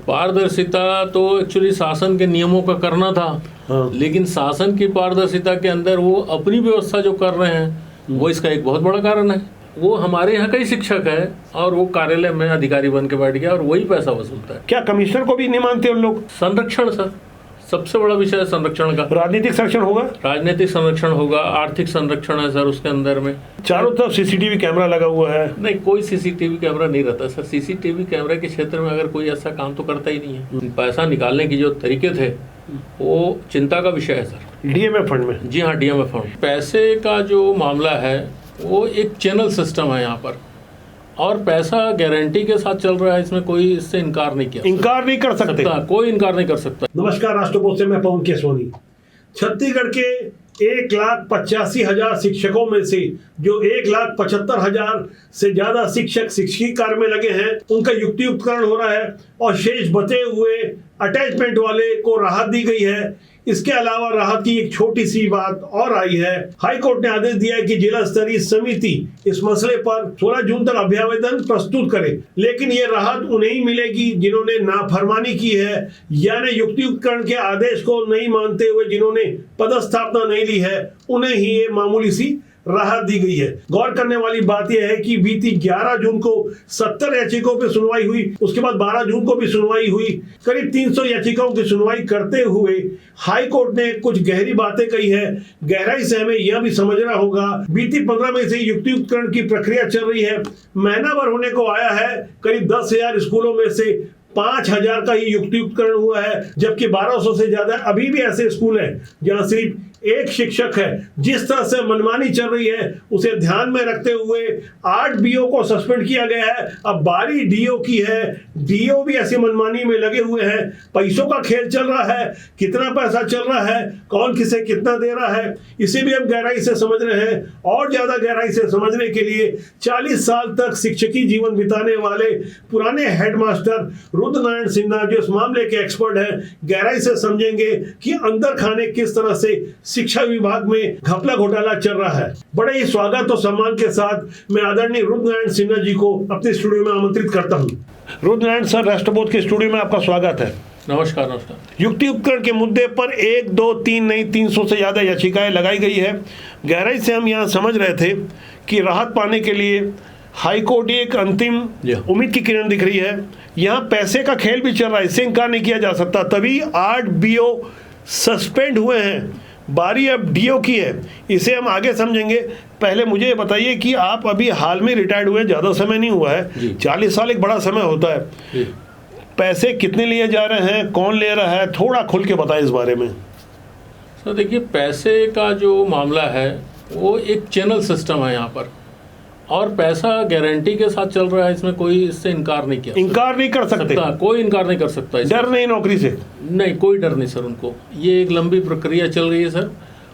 पारदर्शिता तो एक्चुअली शासन के नियमों का करना था। हाँ। लेकिन शासन की पारदर्शिता के अंदर वो अपनी व्यवस्था जो कर रहे हैं वो इसका एक बहुत बड़ा कारण है। वो हमारे यहाँ का ही शिक्षक है और वो कार्यालय में अधिकारी बन के बैठ गया और वही पैसा वसूलता है। क्या कमिश्नर को भी नहीं मानते उन लोग? संरक्षण सर, सबसे बड़ा विषय है संरक्षण का। राजनीतिक संरक्षण होगा, राजनीतिक संरक्षण होगा, आर्थिक संरक्षण है सर उसके अंदर में। चारों तरफ सीसीटीवी कैमरा लगा हुआ है। नहीं, कोई सीसीटीवी कैमरा नहीं रहता सर। सीसीटीवी कैमरे के क्षेत्र में अगर कोई ऐसा काम तो करता ही नहीं है। पैसा निकालने की जो तरीके थे वो चिंता का विषय है सर। डीएमएफ फंड में? जी हाँ, डीएमएफ फंड। पैसे का जो मामला है वो एक चैनल सिस्टम है यहाँ पर, और पैसा गारंटी के साथ चल रहा है, इसमें कोई इससे इनकार नहीं कर सकते। कोई इनकार नहीं कर सकता। नमस्कार, राष्ट्रपोत से मैं पवन केसवानी। छत्तीसगढ़ के 1,85,000 शिक्षकों में से जो 1,75,000 से ज्यादा शिक्षक शिक्षकी कार्य में लगे हैं उनका युक्तियुक्तकरण हो रहा है और शेष बचे हुए अटैचमेंट वाले को राहत दी गई है। इसके अलावा राहत की एक छोटी सी बात और आई है। हाई कोर्ट ने आदेश दिया है कि जिला स्तरीय समिति इस मसले पर 16 जून तक अभ्यावेदन प्रस्तुत करे, लेकिन ये राहत उन्हें ही मिलेगी जिन्होंने नाफरमानी की है, यानी युक्तियुक्तकरण के आदेश को नहीं मानते हुए जिन्होंने पदस्थापना नहीं ली है, उन्हें ही ये मामूली सी राहत दी गई है। गौर करने वाली बात यह है कि बीती 11 जून को 70 याचिकाओं पर सुनवाई हुई, उसके बाद 12 जून को भी सुनवाई हुई। करीब 300 याचिकाओं की सुनवाई करते हुए हाई कोर्ट ने कुछ गहरी बातें कही है। गहराई से हमें यह भी समझना होगा, बीती 15 मई से युक्तियुक्तकरण की प्रक्रिया चल रही है। महीना भर होने को आया है, करीब 10,000 स्कूलों में से 5,000 का ही युक्तियुक्तकरण हुआ है, जबकि 1200 से ज्यादा अभी भी ऐसे स्कूल हैं जहां सिर्फ एक शिक्षक है। जिस तरह से मनमानी चल रही है उसे ध्यान में रखते हुए 8 बीओ को सस्पेंड किया गया है। अब बारी डीओ की है। डीओ भी ऐसी मनमानी में लगे हुए हैं। पैसों का खेल चल रहा है, कितना पैसा चल रहा है, कौन किसे कितना दे रहा है, इसे भी हम गहराई से समझ रहे हैं। और ज्यादा गहराई से समझने के लिए 40 साल तक शिक्षकी जीवन बिताने वाले पुराने हेडमास्टर रुद्रनारायण सिन्हा जो इस मामले के एक्सपर्ट हैं, गहराई से समझेंगे कि अंदर खाने किस तरह से शिक्षा विभाग में घपला घोटाला चल रहा है। बड़े ही स्वागत और सम्मान के साथ मैं आदरणीय रुद्रनारायण सिन्हा जी को अपने स्टूडियो में आमंत्रित करता हूं। रुद्रनारायण सर, राष्ट्रपोत के स्टूडियो में आपका स्वागत है। नमस्कार। नमस्कार। युक्तियुक्तकरण के मुद्दे पर 1, 2, 3 नहीं 300 से ज्यादा याचिकाएं लगाई गई है। गहराई से हम यहाँ समझ रहे थे कि राहत पाने के लिए हाई कोर्ट एक अंतिम उम्मीद की किरण दिख रही है। यहाँ पैसे का खेल भी चल रहा है, इससे इनकार नहीं किया जा सकता। तभी 8 बीओ सस्पेंड हुए हैं। बारी अब डीओ की है, इसे हम आगे समझेंगे। पहले मुझे बताइए कि आप अभी हाल में रिटायर्ड हुए, ज़्यादा समय नहीं हुआ है। 40 साल एक बड़ा समय होता है। पैसे कितने लिए जा रहे हैं, कौन ले रहा है, थोड़ा खुल के बताएं इस बारे में। सर देखिए, पैसे का जो मामला है वो एक चैनल सिस्टम है यहाँ पर, और पैसा गारंटी के साथ चल रहा है, इसमें कोई इससे इनकार नहीं कर सकता। कोई इनकार नहीं कर सकता। डर नहीं नौकरी से? नहीं, कोई डर नहीं सर उनको। ये एक लंबी प्रक्रिया चल रही है सर,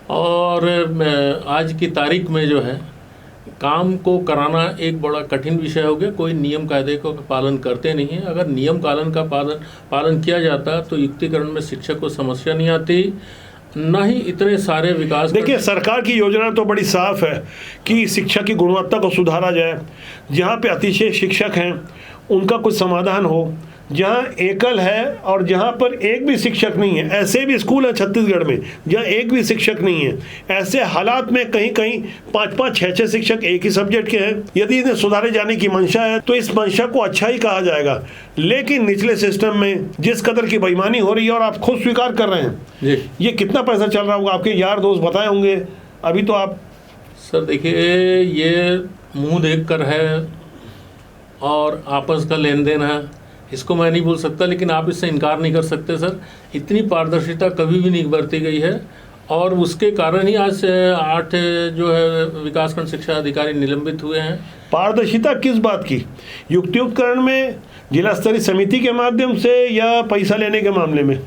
और आज की तारीख में जो है काम को कराना एक बड़ा कठिन विषय हो गया। कोई नियम कायदे को पालन करते नहीं है। अगर नियम कानून का पालन किया जाता तो युक्तिकरण में शिक्षक को समस्या नहीं आती, ना ही इतने सारे विकास। देखिए, सरकार की योजना तो बड़ी साफ है कि शिक्षा की गुणवत्ता को सुधारा जाए। जहाँ पे अतिशय शिक्षक हैं उनका कुछ समाधान हो। जहाँ एकल है और जहाँ पर एक भी शिक्षक नहीं है, ऐसे भी स्कूल हैं छत्तीसगढ़ में जहाँ एक भी शिक्षक नहीं है। ऐसे हालात में कहीं कहीं 5-5, 6-6 शिक्षक एक ही सब्जेक्ट के हैं। यदि इन्हें सुधारे जाने की मंशा है तो इस मंशा को अच्छा ही कहा जाएगा। लेकिन निचले सिस्टम में जिस कदर की बेईमानी हो रही है, और आप खुद स्वीकार कर रहे हैं, ये कितना पैसा चल रहा होगा? आपके यार दोस्त बताए होंगे। अभी तो आप सर देखिए, ये मुँह देख कर है और आपस का लेन देन है, इसको मैं नहीं बोल सकता, लेकिन आप इससे इनकार नहीं कर सकते सर। इतनी पारदर्शिता कभी भी नहीं बरती गई है, और उसके कारण ही आज 8 जो है विकासखंड शिक्षा अधिकारी निलंबित हुए हैं। पारदर्शिता किस बात की? युक्तियुक्तकरण में जिला स्तरीय समिति के माध्यम से या पैसा लेने के मामले में?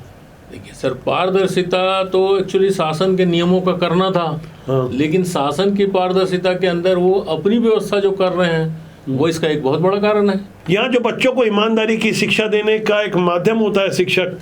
देखिए सर, पारदर्शिता तो एक्चुअली शासन के नियमों का करना था। हाँ। लेकिन शासन की पारदर्शिता के अंदर वो अपनी व्यवस्था जो कर रहे हैं वो इसका एक बहुत बड़ा कारण है। यहाँ जो बच्चों को ईमानदारी की शिक्षा देने का एक माध्यम होता है शिक्षक,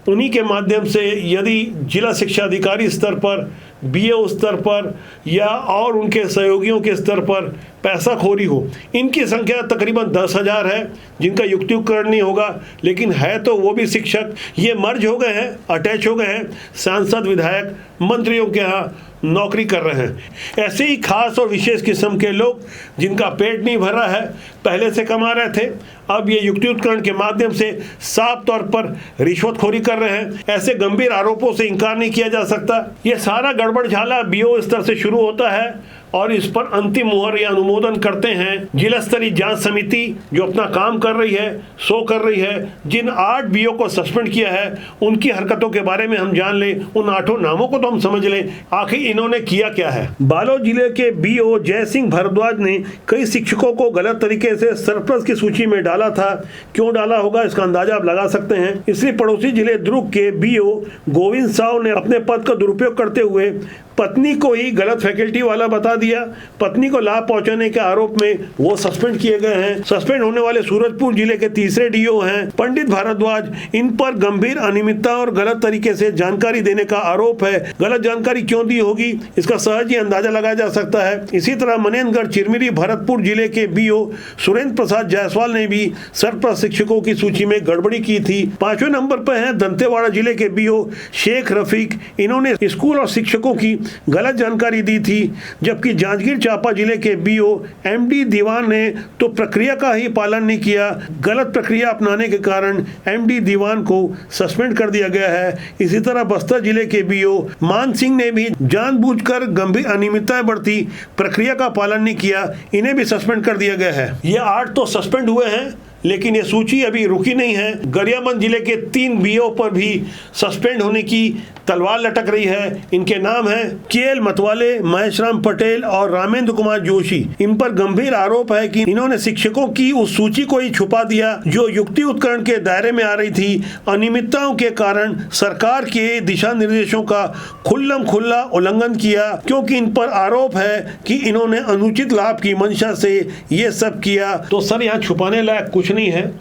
उन्हीं के माध्यम से यदि जिला शिक्षा अधिकारी स्तर पर बीओ स्तर पर या और उनके सहयोगियों के स्तर पर पैसाखोरी हो। इनकी संख्या तकरीबन 10,000 है जिनका युक्तिकरण नहीं होगा, लेकिन है तो वो भी शिक्षक। ये मर्ज हो गए हैं, अटैच हो गए हैं, सांसद विधायक मंत्रियों के यहाँ नौकरी कर रहे हैं। ऐसे ही खास और विशेष किस्म के लोग जिनका पेट नहीं भर रहा है, पहले से कमा रहे थे, अब ये युक्तिकरण के माध्यम से साफ तौर पर रिश्वतखोरी कर रहे हैं। ऐसे गंभीर आरोपों से इनकार नहीं किया जा सकता। ये सारा गड़बड़ झाला बीओ स्तर से शुरू होता है और इस पर अंतिम मुहर या अनुमोदन करते हैं जिला स्तरीय जांच समिति, जो अपना काम कर रही है, शो कर रही है। जिन 8 बीओ को सस्पेंड किया है उनकी हरकतों के बारे में हम जान लें, उन 8 नामों को तो हम समझ लें, आखिर इन्होंने किया क्या है। बालोद जिले के बीओ जय सिंह भारद्वाज ने कई शिक्षकों को गलत तरीके से सरप्लस की सूची में डाला था। क्यों डाला होगा इसका अंदाजा आप लगा सकते हैं। इसलिए पड़ोसी जिले दुर्ग के बीओ गोविंद साव ने अपने पद का दुरुपयोग करते हुए पत्नी को ही गलत फैकल्टी वाला बता दिया। पत्नी को लाभ पहुंचाने के आरोप में वो सस्पेंड किए गए हैं। सस्पेंड होने वाले सूरजपुर जिले के तीसरे डीओ हैं पंडित भारद्वाज। इन पर गंभीर अनियमितता और गलत तरीके से जानकारी देने का आरोप है। गलत जानकारी क्यों दी होगी इसका सहज ही अंदाजा लगाया जा सकता है। इसी तरह मनेंद्रगढ़ चिरमिरी भरतपुर जिले के बीओ सुरेंद्र प्रसाद जायसवाल ने भी सरप्लस शिक्षकों की सूची में गड़बड़ी की थी। 5वें नंबर पर है दंतेवाड़ा जिले के बीओ शेख रफीक। इन्होंने स्कूल और शिक्षकों की गलत जानकारी दी थी। जबकि जांजगीर चांपा जिले के बीओ एमडी दीवान ने तो प्रक्रिया का ही पालन नहीं किया। गलत प्रक्रिया अपनाने के कारण एमडी दीवान को सस्पेंड कर दिया गया है। इसी तरह बस्तर जिले के बीओ मान सिंह ने भी जानबूझकर गंभीर अनियमितताएं बरती, प्रक्रिया का पालन नहीं किया, इन्हें भी सस्पेंड कर दिया गया है। ये 8 तो सस्पेंड हुए हैं, लेकिन ये सूची अभी रुकी नहीं है। गरियाबंद जिले के 3 बीओ पर भी सस्पेंड होने की तलवार लटक रही है। इनके नाम हैं केएल मतवाले, महेश राम पटेल और रामेंद्र कुमार जोशी। इन पर गंभीर आरोप है कि इन्होंने शिक्षकों की उस सूची को ही छुपा दिया जो युक्ति उत्करण के दायरे में आ रही थी। अनियमितताओं के कारण सरकार के दिशा निर्देशों का खुल्लम खुल्ला उल्लंघन किया, क्योंकि इन पर आरोप है कि इन्होंने अनुचित लाभ की मंशा से ये सब किया। तो सर यहाँ छुपाने लायक कुछ नहीं है।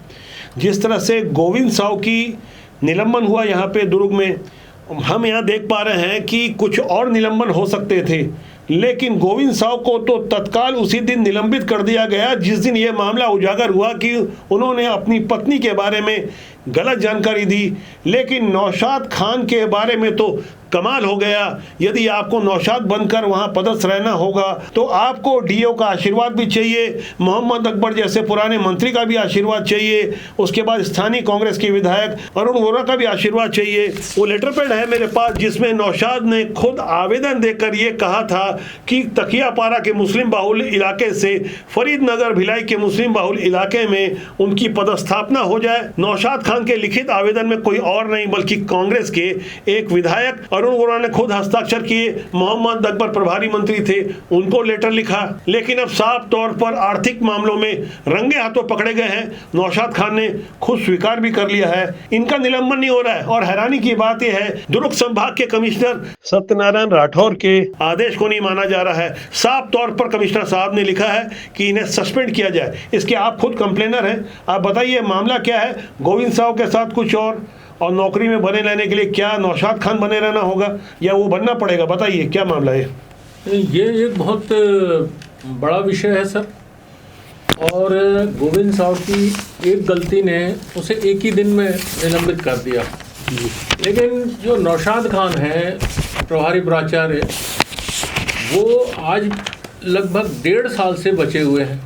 जिस तरह से गोविंद साव की निलंबन हुआ यहाँ पे दुर्ग में, हम यहाँ देख पा रहे हैं कि कुछ और निलंबन हो सकते थे, लेकिन गोविंद साव को तो तत्काल उसी दिन निलंबित कर दिया गया जिस दिन ये मामला उजागर हुआ कि उन्होंने अपनी पत्नी के बारे में गलत जानकारी दी। लेकिन नौशाद खान के बारे में तो कमाल हो गया। यदि आपको नौशाद बनकर वहां पदस्थ रहना होगा तो आपको डीओ का आशीर्वाद भी चाहिए, मोहम्मद अकबर जैसे पुराने मंत्री का भी आशीर्वाद चाहिए, उसके बाद स्थानीय कांग्रेस के विधायक अरुण वोरा का भी आशीर्वाद चाहिए। वो लेटर पैड है मेरे पास जिसमें नौशाद ने खुद आवेदन देकर ये कहा था कि तकियापारा के मुस्लिम बाहुल इलाके से फरीदनगर भिलाई के मुस्लिम बाहुल इलाके में उनकी पदस्थापना हो जाए। नौशाद खान के लिखित आवेदन में कोई और नहीं बल्कि कांग्रेस के एक विधायक अरुण वोरा ने खुद हस्ताक्षर किए। मोहम्मद अकबर प्रभारी मंत्री थे, उनको लेटर लिखा। लेकिन अब साफ तौर पर आर्थिक मामलों में रंगे हाथों पकड़े गए हैं। नौशाद खान ने खुद स्वीकार भी कर लिया है, इनका निलंबन नहीं हो रहा है। और हैरानी की बात यह है दुर्ग संभाग के कमिश्नर सत्यनारायण राठौर के आदेश को नहीं माना जा रहा है। साफ तौर पर कमिश्नर साहब ने लिखा है कि इन्हें सस्पेंड किया जाए। इसके आप खुद कंप्लेनर हैं, आप बताइए मामला क्या है। गोविंद साव के साथ कुछ और नौकरी में बने रहने के लिए क्या नौशाद खान बने रहना होगा या वो बनना पड़ेगा? बताइए क्या मामला है। ये एक बहुत बड़ा विषय है सर, और गोविंद साव की एक गलती ने उसे एक ही दिन में निलंबित कर दिया। लेकिन जो नौशाद खान है प्रभारी प्राचार्य, वो आज लगभग 1.5 साल से बचे हुए हैं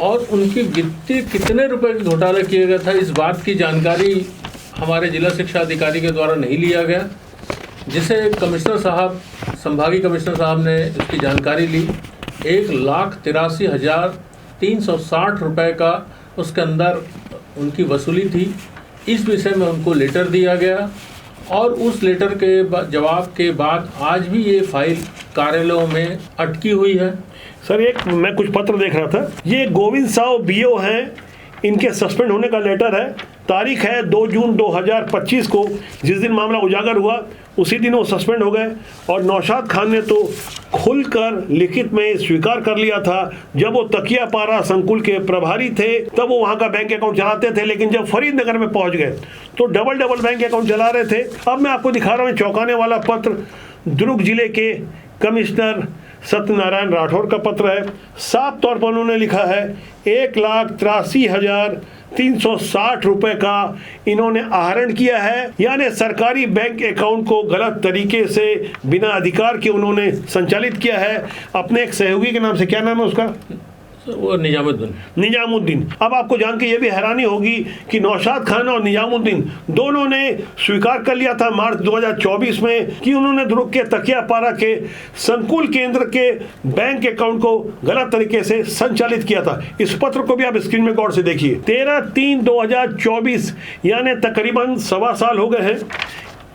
और उनकी वित्तीय कितने रुपए का घोटाला किया गया था इस बात की जानकारी हमारे जिला शिक्षा अधिकारी के द्वारा नहीं लिया गया, जिसे कमिश्नर साहब, संभागीय कमिश्नर साहब ने इसकी जानकारी ली। 1,83,360 रुपये का उसके अंदर उनकी वसूली थी। इस विषय में उनको लेटर दिया गया और उस लेटर के जवाब के बाद आज भी ये फाइल कार्यालयों में अटकी हुई है। सर एक मैं कुछ पत्र देख रहा था, ये गोविंद साव बीओ हैं, इनके सस्पेंड होने का लेटर है। तारीख है 2 जून 2025 को, जिस दिन मामला उजागर हुआ उसी दिन वो सस्पेंड हो गए। और नौशाद खान ने तो खुलकर लिखित में स्वीकार कर लिया था। जब वो तकियापारा संकुल के प्रभारी थे तब वो वहाँ का बैंक अकाउंट चलाते थे, लेकिन जब फरीदनगर में पहुँच गए तो डबल बैंक अकाउंट चला रहे थे। अब मैं आपको दिखा रहा हूँ चौंकाने वाला पत्र। दुर्ग जिले के कमिश्नर सत्यनारायण राठौर का पत्र है। साफ तौर पर उन्होंने लिखा है 1,83,360 रुपए का इन्होंने आहरण किया है, यानी सरकारी बैंक अकाउंट को गलत तरीके से बिना अधिकार के उन्होंने संचालित किया है अपने एक सहयोगी के नाम से। क्या नाम है उसका? वो निजामुद्दीन। अब आपको जान के ये भी हैरानी होगी कि नौशाद खान और निजामुद्दीन दोनों ने स्वीकार कर लिया था मार्च 2024 में कि उन्होंने दुर्ग के तकियापारा के संकुल केंद्र के बैंक अकाउंट को गलत तरीके से संचालित किया था। इस पत्र को भी आप स्क्रीन में गौर से देखिए। 13/3/2024 यानी तकरीबन 1.25 साल हो गए हैं।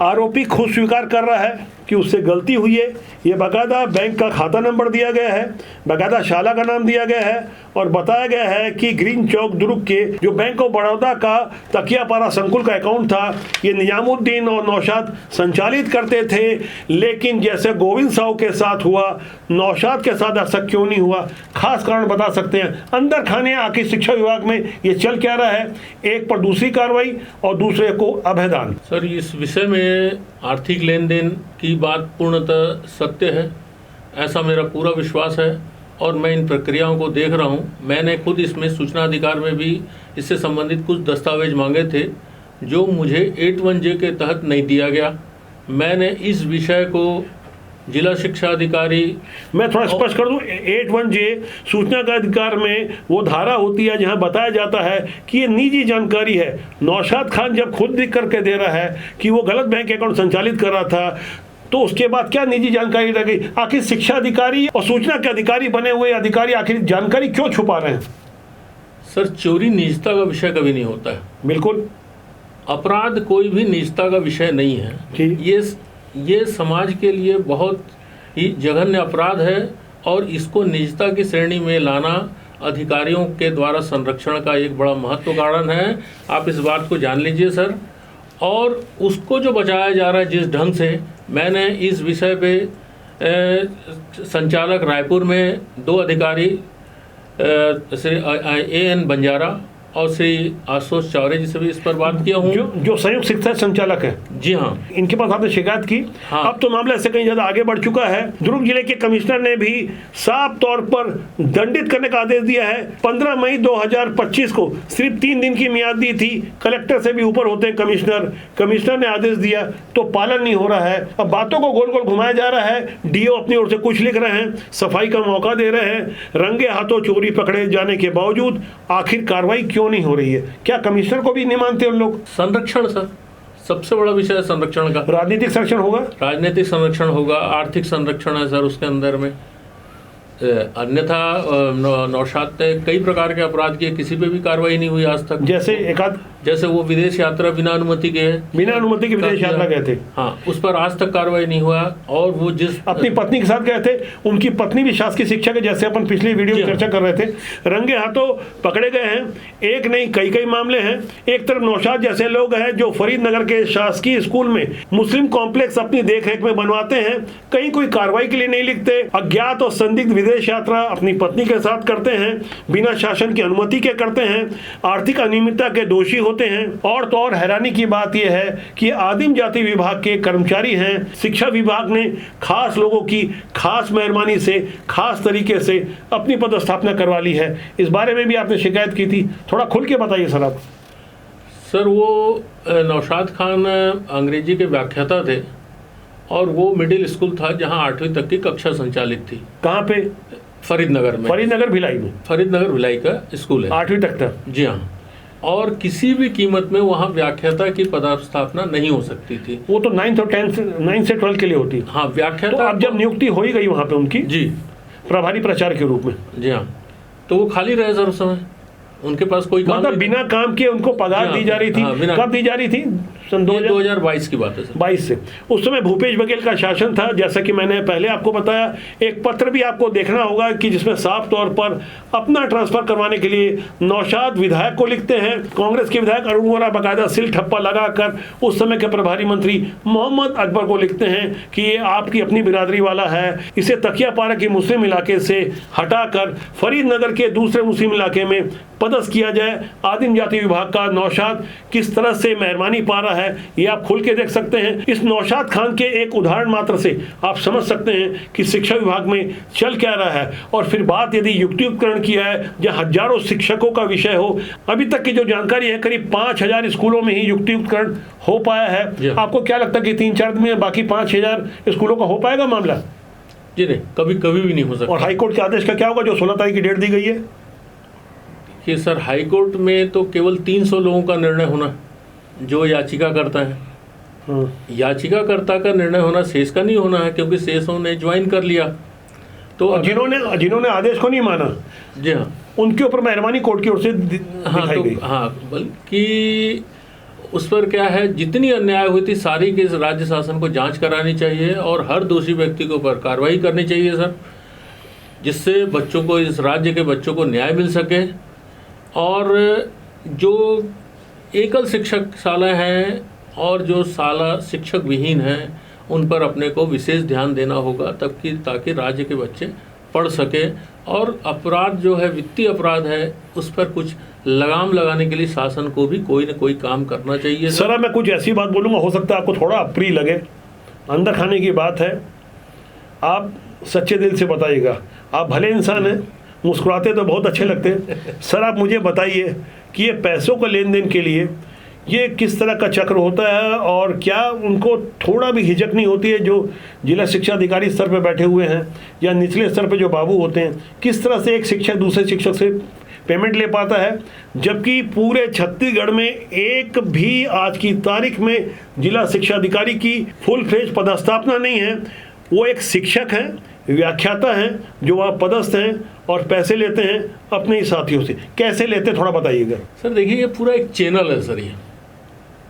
आरोपी खुद स्वीकार कर रहा है कि उससे गलती हुई है। ये बाकायदा बैंक का खाता नंबर दिया गया है, बाकायदा शाला का नाम दिया गया है और बताया गया है कि ग्रीन चौक दुर्ग के जो बैंक ऑफ बड़ौदा का तकियापारा संकुल का अकाउंट था, ये निजामुद्दीन और नौशाद संचालित करते थे। लेकिन जैसे गोविंद साहू के साथ हुआ, नौशाद के साथ ऐसा क्यों नहीं हुआ? खास कारण बता सकते हैं? अंदर खाने आखिर शिक्षा विभाग में ये चल क्या रहा है? एक पर दूसरी कार्रवाई और दूसरे को अभयदान। सर, इस विषय में आर्थिक लेन देन की बात पूर्णतः सत्य है, ऐसा मेरा पूरा विश्वास है और मैं इन प्रक्रियाओं को देख रहा हूं। मैंने खुद इसमें सूचना अधिकार में भी इससे संबंधित कुछ दस्तावेज मांगे थे जो मुझे 81J के तहत नहीं दिया गया। मैंने इस विषय को जिला शिक्षा अधिकारी, मैं थोड़ा स्पष्ट कर दूं, 81J सूचना का अधिकार में वो धारा होती है जहां बताया जाता है कि ये निजी जानकारी है। नौशाद खान जब खुद लिख करके दे रहा है कि वो गलत बैंक अकाउंट संचालित कर रहा था, तो उसके बाद क्या निजी जानकारी रह गई? आखिर शिक्षा अधिकारी और सूचना के अधिकारी बने हुए अधिकारी आखिर जानकारी क्यों छुपा रहे हैं? सर, चोरी निजता का विषय कभी नहीं होता है। बिल्कुल, अपराध कोई भी निजता का विषय नहीं है। ये समाज के लिए बहुत ही जघन्य अपराध है और इसको निजता की श्रेणी में लाना अधिकारियों के द्वारा संरक्षण का एक बड़ा महत्व कारण है। आप इस बात को जान लीजिए सर। और उसको जो बचाया जा रहा है जिस ढंग से, मैंने इस विषय पे संचालक रायपुर में 2 अधिकारी श्री AN बंजारा और श्री आशुतोष चौरे जी से भी इस पर बात किया हूँ, जो संयुक्त शिक्षा संचालक है। जी हाँ, इनके पास आपने शिकायत की। हाँ। अब तो मामला ऐसे कहीं ज्यादा आगे बढ़ चुका है। दुर्ग जिले के कमिश्नर ने भी साफ तौर पर दंडित करने का आदेश दिया है। 15 मई 2025 को सिर्फ 3 दिन की मियाद दी थी। कलेक्टर से भी ऊपर होते हैं कमिश्नर ने आदेश दिया तो पालन नहीं हो रहा है। अब बातों को गोल गोल घुमाया जा रहा है। DO अपनी ओर से कुछ लिख रहे हैं, सफाई का मौका दे रहे हैं। रंगे हाथों चोरी पकड़े जाने के बावजूद आखिर कार्रवाई क्यों नहीं हो रही है? क्या कमिश्नर को भी नहीं मानते उन लोग? संरक्षण सर, सबसे बड़ा विषय है संरक्षण का। राजनीतिक संरक्षण होगा, राजनीतिक संरक्षण होगा, आर्थिक संरक्षण है सर उसके अंदर में। अन्यथा नौशाद ने कई प्रकार के अपराध किए, किसी पे भी कार्रवाई नहीं हुई आज तक। जैसे वो विदेश यात्रा बिना अनुमति के विदेश यात्रा गए थे, हाँ, उस पर आज तक कार्रवाई नहीं हुआ। और वो जिस अपनी पत्नी के साथ गए थे, उनकी पत्नी भी शासकीय शिक्षा के, जैसे अपन पिछली वीडियो में चर्चा कर रहे थे, रंगे हाथों पकड़े गए हैं। एक नहीं कई मामले हैं। एक तरफ नौशाद जैसे लोग हैं जो फरीदनगर के शासकीय स्कूल में मुस्लिम कॉम्प्लेक्स अपनी देखरेख में बनवाते हैं, कहीं कोई कार्रवाई के लिए नहीं लिखते। अज्ञात और संदिग्ध विदेश यात्रा अपनी पत्नी के साथ करते हैं, बिना शासन की अनुमति के करते हैं, आर्थिक अनियमितता के दोषी होते हैं। और तो और हैरानी की बात यह है कि आदिम जाति विभाग के कर्मचारी हैं। शिक्षा विभाग ने खास लोगों की खास मेहरबानी से, खास तरीके से अपनी पदस्थापना करवा ली है। इस बारे में भी आपने शिकायत की थी, थोड़ा खुल के बताइए सर आप। सर, वो नौशाद खान अंग्रेजी के व्याख्याता थे और वो मिडिल स्कूल था जहां 8वीं तक की कक्षा संचालित थी। कहाँ पे? फरीदनगर में। फरीदनगर भिलाई का स्कूल है, 8वीं तक था। जी हाँ। और किसी भी कीमत में वहाँ व्याख्याता की पदस्थापना नहीं हो सकती थी। वो तो 9 से 12 के लिए होती। हाँ, व्याख्याता। तो अब जब नियुक्ति हो ही गई वहाँ पे उनकी, जी, प्रभारी प्राचार्य के रूप में, जी हाँ, तो वो खाली रहे सर उस समय। उनके पास कोई काम, मतलब बिना काम के उनको पगार दी जा रही थी। कब दी जा रही थी? सन 2022 की बात है सर। 22 से। उस समय भूपेश बघेल का शासन था, जैसा कि मैंने पहले आपको बताया। एक पत्र भी आपको देखना होगा कि जिसमें साफ तौर पर अपना ट्रांसफर करवाने के लिए नौशाद विधायक को लिखते हैं। कांग्रेस के विधायक अरुण वोरा बाकायदा सिल ठप्पा लगाकर उस समय के प्रभारी मंत्री मोहम्मद अकबर को लिखते हैं कि ये आपकी अपनी बिरादरी वाला है, इसे तकियापारा के मुस्लिम इलाके से हटाकर फरीदनगर के दूसरे मुस्लिम इलाके में पदस्थ किया जाए। आदिम जाति विभाग का नौशाद किस तरह से मेहरबानी पा रहा है ये आप खुल के देख सकते हैं। इस नौशाद खान के एक उदाहरण मात्र से आप समझ सकते हैं कि शिक्षा विभाग में चल क्या रहा है। और फिर बात यदि युक्ति उपकरण की है, जहाँ हजारों शिक्षकों का विषय हो, अभी तक की जो जानकारी है करीब 5000 स्कूलों में ही युक्ति उपकरण हो पाया है। आपको क्या लगता है कि 3-4 दिन में बाकी 5000 स्कूलों का हो पाएगा मामला? जी नहीं, कभी कभी भी नहीं हो सकता। और हाईकोर्ट के आदेश का क्या होगा जो 16 तारीख की डेट दी गई है? कि सर हाईकोर्ट में तो केवल 300 लोगों का निर्णय होना जो याचिका करता है। याचिकाकर्ता का निर्णय होना, शेष का नहीं होना है, क्योंकि शेषों ने ज्वाइन कर लिया। तो जिन्होंने आदेश को नहीं माना, जी हाँ, उनके ऊपर मेहरबानी कोर्ट की ओर से दिखाई गई। हाँ, बल्कि उस पर क्या है, जितनी अन्याय हुई थी सारी के राज्य शासन को जांच करानी चाहिए और हर दोषी व्यक्ति के ऊपर कार्रवाई करनी चाहिए सर, जिससे बच्चों को, इस राज्य के बच्चों को न्याय मिल सके। और जो एकल शिक्षक शाला हैं और जो शाला शिक्षक विहीन हैं, उन पर अपने को विशेष ध्यान देना होगा ताकि राज्य के बच्चे पढ़ सके। और अपराध जो है, वित्तीय अपराध है, उस पर कुछ लगाम लगाने के लिए शासन को भी कोई न कोई काम करना चाहिए। सर मैं कुछ ऐसी बात बोलूँगा, हो सकता है आपको थोड़ा अप्रिय लगे, अंदर खाने की बात है, आप सच्चे दिल से बताइएगा। आप भले इंसान हैं, मुस्कुराते तो बहुत अच्छे लगते हैं। सर आप मुझे बताइए कि ये पैसों का लेन देन के लिए ये किस तरह का चक्र होता है, और क्या उनको थोड़ा भी हिचक नहीं होती है जो जिला शिक्षा अधिकारी स्तर पर बैठे हुए हैं या निचले स्तर पर जो बाबू होते हैं, किस तरह से एक शिक्षक दूसरे शिक्षक से पेमेंट ले पाता है, जबकि पूरे छत्तीसगढ़ में एक भी आज की तारीख में जिला शिक्षा अधिकारी की फुल फ्लेज पदस्थापना नहीं है। वो एक शिक्षक हैं, व्याख्याता हैं, जो वहाँ पदस्थ हैं और पैसे लेते हैं अपने ही साथियों से। कैसे लेते थोड़ा बताइएगा। सर देखिए, ये पूरा एक चैनल है सर, ये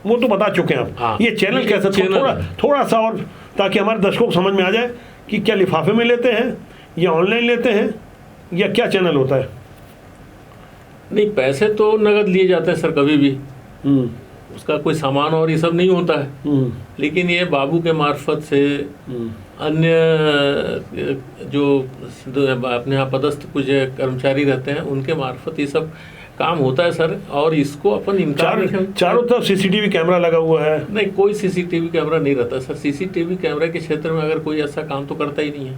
वो तो बता चुके हैं आप। हाँ, ये चैनल कैसे, थोड़ा सा और, ताकि हमारे दर्शकों को समझ में आ जाए कि क्या लिफाफे में लेते हैं या ऑनलाइन लेते हैं या क्या चैनल होता है। नहीं, पैसे तो नगद लिए जाते हैं सर, कभी भी उसका कोई सामान और ये सब नहीं होता है। लेकिन ये बाबू के मार्फत से अन्य जो अपने यहाँ पदस्थ कुछ कर्मचारी रहते हैं, उनके मार्फत ये सब काम होता है सर। और इसको अपन इनकार, चारों तरफ सीसीटीवी कैमरा लगा हुआ है। नहीं, कोई सीसीटीवी कैमरा नहीं रहता सर। सीसीटीवी कैमरा के क्षेत्र में अगर कोई ऐसा काम तो करता ही नहीं है।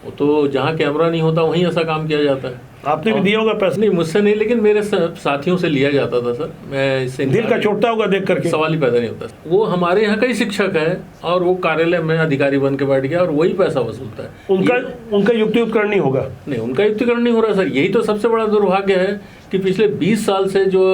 वो तो जहाँ कैमरा नहीं होता वहीं ऐसा काम किया जाता है। आपने भी दिया होगा पैसा? नहीं, मुझसे नहीं, लेकिन मेरे साथियों से लिया जाता था सर। मैं इससे दिल का चोटता होगा देख करके, सवाल ही पैदा नहीं होता। वो हमारे यहाँ का ही शिक्षक है और वो कार्यालय में अधिकारी बन के बैठ गया और वही पैसा वसूलता है। उनका युक्ति उपकरण नहीं होगा? नहीं, उनका युक्तिकरण नहीं हो रहा सर। यही तो सबसे बड़ा दुर्भाग्य है कि पिछले 20 साल से जो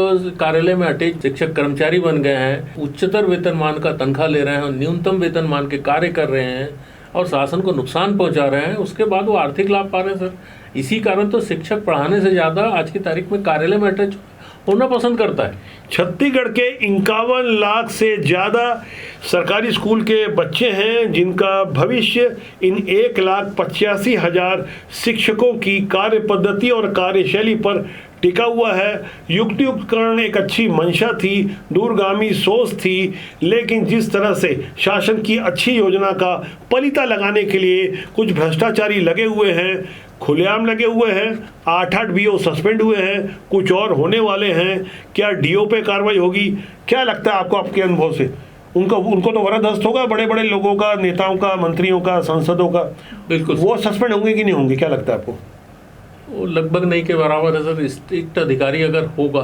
कार्यालय में अटैच शिक्षक कर्मचारी बन गए हैं, उच्चतर वेतनमान का तनख्वाह ले रहे हैं और न्यूनतम वेतनमान के कार्य कर रहे हैं और शासन को नुकसान पहुंचा रहे हैं, उसके बाद वो आर्थिक लाभ पा रहे हैं सर। इसी कारण तो शिक्षक पढ़ाने से ज़्यादा आज की तारीख में कार्यालय में अटैच होना पसंद करता है। छत्तीसगढ़ के 51 लाख से ज़्यादा सरकारी स्कूल के बच्चे हैं जिनका भविष्य इन 1,85,000 शिक्षकों की कार्य पद्धति और कार्यशैली पर टिका हुआ है। युक्ति उपकरण एक अच्छी मंशा थी, दूरगामी सोच थी, लेकिन जिस तरह से शासन की अच्छी योजना का पलीता लगाने के लिए कुछ भ्रष्टाचारी लगे हुए हैं, खुलेआम लगे हुए हैं, 8 BO सस्पेंड हुए हैं, कुछ और होने वाले हैं। क्या DO पे कार्रवाई होगी? क्या लगता है आपको, आपके अनुभव से? उनको तो वरदहस्त होगा बड़े बड़े लोगों का, नेताओं का, मंत्रियों का, सांसदों का। बिल्कुल, वो सस्पेंड होंगे कि नहीं होंगे, क्या लगता है आपको? वो लगभग नहीं के बराबर है सर। स्ट्रिक्ट अधिकारी अगर होगा,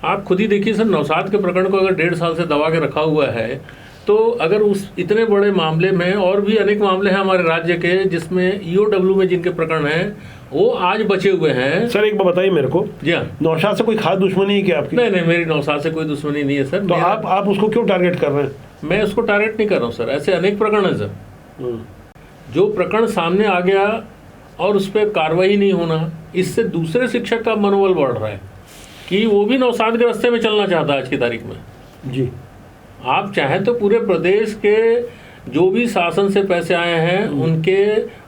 आप खुद ही देखिए सर, नौशाद के प्रकरण को अगर 1.5 साल से दबा के रखा हुआ है, तो अगर उस इतने बड़े मामले में और भी अनेक मामले हैं हमारे राज्य के जिसमें EOW में जिनके प्रकरण हैं, वो आज बचे हुए हैं। सर एक बात बताइए मेरे को। जी हाँ। नौशाद से कोई खास दुश्मनी है क्या आपकी? नहीं, मेरी नौशाद से कोई दुश्मनी नहीं है सर। तो आप उसको क्यों टारगेट कर रहे हैं? मैं उसको टारगेट नहीं कर रहा हूँ सर, ऐसे अनेक प्रकरण है सर। जो प्रकरण सामने आ गया और उस पर कार्रवाई नहीं होना, इससे दूसरे शिक्षक का मनोबल बढ़ रहा है कि वो भी नौशाद के रास्ते में चलना चाहता है आज की तारीख में। जी, आप चाहें तो पूरे प्रदेश के जो भी शासन से पैसे आए हैं उनके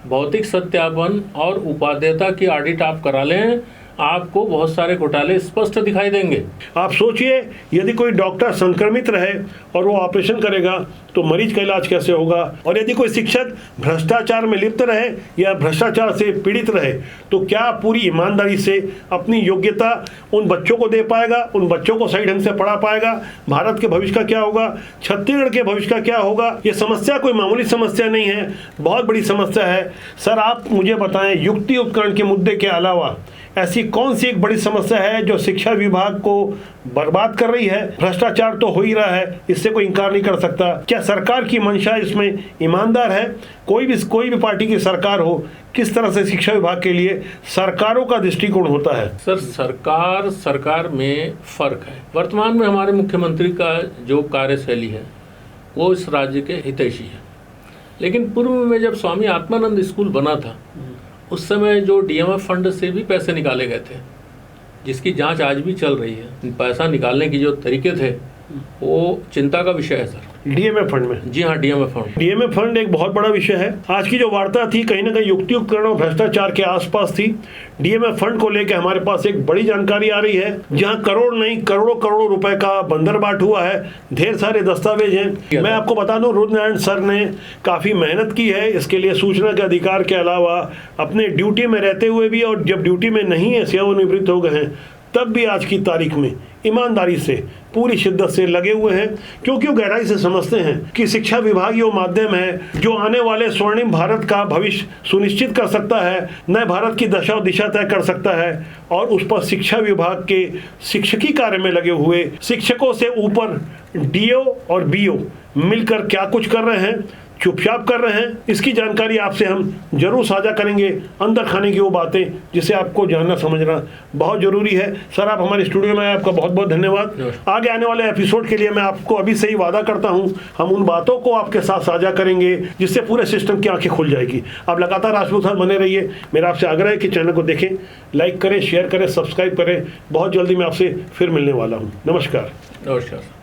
भौतिक सत्यापन और उपादेयता की ऑडिट आप करा लें आपको बहुत सारे घोटाले स्पष्ट दिखाई देंगे। आप सोचिए, यदि कोई डॉक्टर संक्रमित रहे और वो ऑपरेशन करेगा तो मरीज का इलाज कैसे होगा, और यदि कोई शिक्षक भ्रष्टाचार में लिप्त रहे या भ्रष्टाचार से पीड़ित रहे तो क्या पूरी ईमानदारी से अपनी योग्यता उन बच्चों को दे पाएगा, उन बच्चों को सही ढंग से पढ़ा पाएगा? भारत के भविष्य का क्या होगा, छत्तीसगढ़ के भविष्य का क्या होगा? ये समस्या कोई मामूली समस्या नहीं है, बहुत बड़ी समस्या है। सर, आप मुझे बताएं, युक्ति उपकरण के मुद्दे के अलावा ऐसी कौन सी एक बड़ी समस्या है जो शिक्षा विभाग को बर्बाद कर रही है? भ्रष्टाचार तो हो ही रहा है, इससे कोई इंकार नहीं कर सकता। क्या सरकार की मंशा इसमें ईमानदार है? कोई भी पार्टी की सरकार हो, किस तरह से शिक्षा विभाग के लिए सरकारों का दृष्टिकोण होता है? सर, सरकार में फर्क है। वर्तमान में हमारे मुख्यमंत्री का जो कार्यशैली है वो इस राज्य के हितैषी है, लेकिन पूर्व में जब स्वामी आत्मानंद स्कूल बना था उस समय जो DMF फंड से भी पैसे निकाले गए थे, जिसकी जांच आज भी चल रही है। पैसा निकालने की जो तरीके थे वो चिंता का विषय है सर। DMF फंड में? जी हाँ, DMF फंड। DMF फंड एक बहुत बड़ा विषय है। आज की जो वार्ता थी कहीं ना कहीं युक्ति उपकरण और भ्रष्टाचार के आसपास थी। DMF फंड को लेकर हमारे पास एक बड़ी जानकारी आ रही है, जहां करोड़ नहीं करोड़ों रुपए का बंदरबाट हुआ है। ढेर सारे दस्तावेज हैं। मैं आपको बता दूं, रुद्रनारायण सर ने काफी मेहनत की है इसके लिए, सूचना के अधिकार के अलावा अपने ड्यूटी में रहते हुए भी, और जब ड्यूटी में नहीं है, सेवानिवृत्त हो गए हैं, तब भी आज की तारीख में ईमानदारी से पूरी शिद्दत से लगे हुए हैं, क्योंकि वो गहराई से समझते हैं कि शिक्षा विभाग वो माध्यम है जो आने वाले स्वर्णिम भारत का भविष्य सुनिश्चित कर सकता है, नए भारत की दशा और दिशा तय कर सकता है। और उस पर शिक्षा विभाग के शिक्षकी कार्य में लगे हुए शिक्षकों से ऊपर DO और BO मिलकर क्या कुछ कर रहे हैं, चुपचाप कर रहे हैं, इसकी जानकारी आपसे हम जरूर साझा करेंगे। अंदर खाने की वो बातें जिसे आपको जानना समझना बहुत जरूरी है। सर, आप हमारे स्टूडियो में आए, आपका बहुत बहुत धन्यवाद। आगे आने वाले एपिसोड के लिए मैं आपको अभी से ही वादा करता हूं, हम उन बातों को आपके साथ साझा करेंगे जिससे पूरे सिस्टम की आंखें खुल जाएगी। आप लगातार राजपूत हाउस बने रहिए। मेरा आपसे आग्रह है कि चैनल को देखें, लाइक करें, शेयर करें, सब्सक्राइब करें। बहुत जल्दी मैं आपसे फिर मिलने वाला हूँ। नमस्कार। नमस्कार।